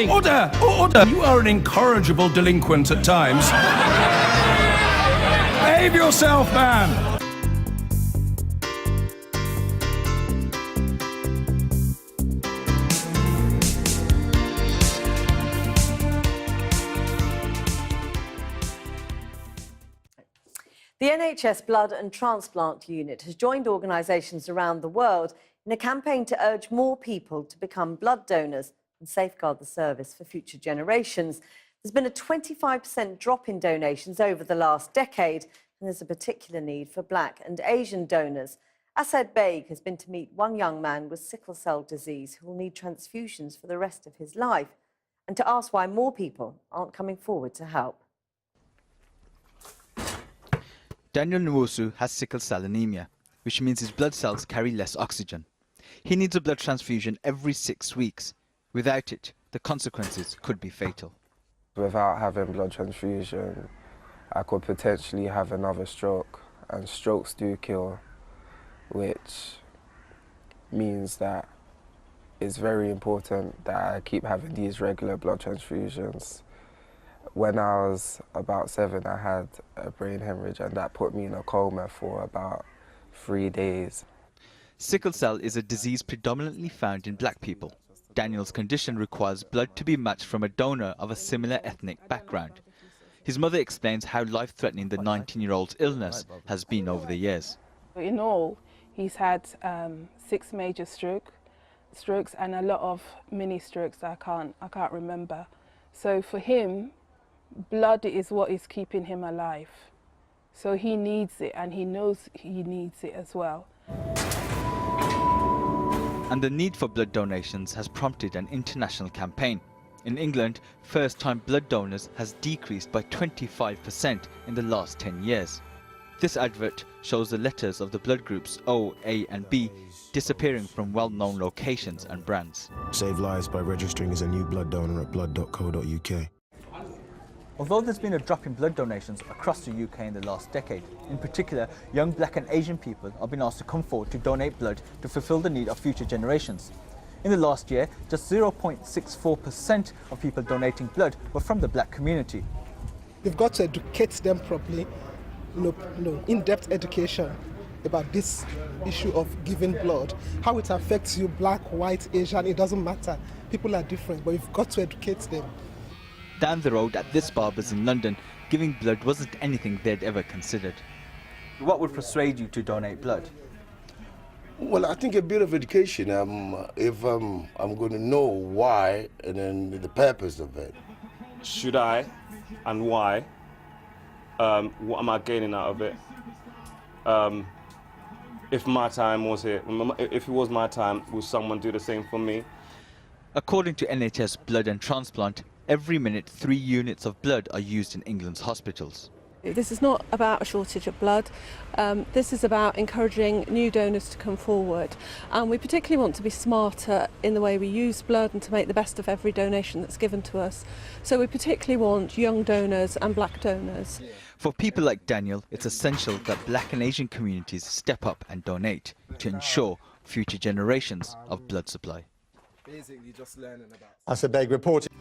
Order! Order! You are an incorrigible delinquent at times. Behave yourself, man! The NHS Blood and Transplant Unit has joined organisations around the world in a campaign to urge more people to become blood donors and safeguard the service for future generations. There's been a 25% drop in donations over the last decade, and there's a particular need for Black and Asian donors. Asad Baig has been to meet one young man with sickle cell disease who will need transfusions for the rest of his life, and to ask why more people aren't coming forward to help. Daniel Nwosu has sickle cell anemia, which means his blood cells carry less oxygen. He needs a blood transfusion every 6 weeks. Without it, the consequences could be fatal. Without having blood transfusion, I could potentially have another stroke, and strokes do kill, which means that it's very important that I keep having these regular blood transfusions. When I was about 7, I had a brain hemorrhage, and that put me in a coma for about 3 days. Sickle cell is a disease predominantly found in Black people. Daniel's condition requires blood to be matched from a donor of a similar ethnic background. His mother explains how life-threatening the 19-year-old's illness has been over the years. In all, he's had 6 major strokes and a lot of mini strokes I can't remember. So for him, blood is what is keeping him alive. So he needs it, and he knows he needs it as well. And the need for blood donations has prompted an international campaign. In England, first-time blood donors has decreased by 25% in the last 10 years. This advert shows the letters of the blood groups O, A and B disappearing from well-known locations and brands. Save lives by registering as a new blood donor at blood.co.uk. Although there's been a drop in blood donations across the UK in the last decade, in particular, young Black and Asian people are being asked to come forward to donate blood to fulfil the need of future generations. In the last year, just 0.64% of people donating blood were from the Black community. We've got to educate them properly, in-depth education about this issue of giving blood, how it affects you, Black, white, Asian, it doesn't matter. People are different, but we've got to educate them. Down the road at this barber's in London, giving blood wasn't anything they'd ever considered. What would persuade you to donate blood? Well, I think a bit of education. If I'm going to know why and then the purpose of it. Should I, and why? What am I gaining out of it? If my time was here, if it was my time, would someone do the same for me? According to NHS Blood and Transplant, every minute 3 units of blood are used in England's hospitals. This is not about a shortage of blood. This is about encouraging new donors to come forward. And we particularly want to be smarter in the way we use blood and to make the best of every donation that's given to us. So we particularly want young donors and Black donors. For people like Daniel, it's essential that Black and Asian communities step up and donate to ensure future generations of blood supply. Asad Baig reporting.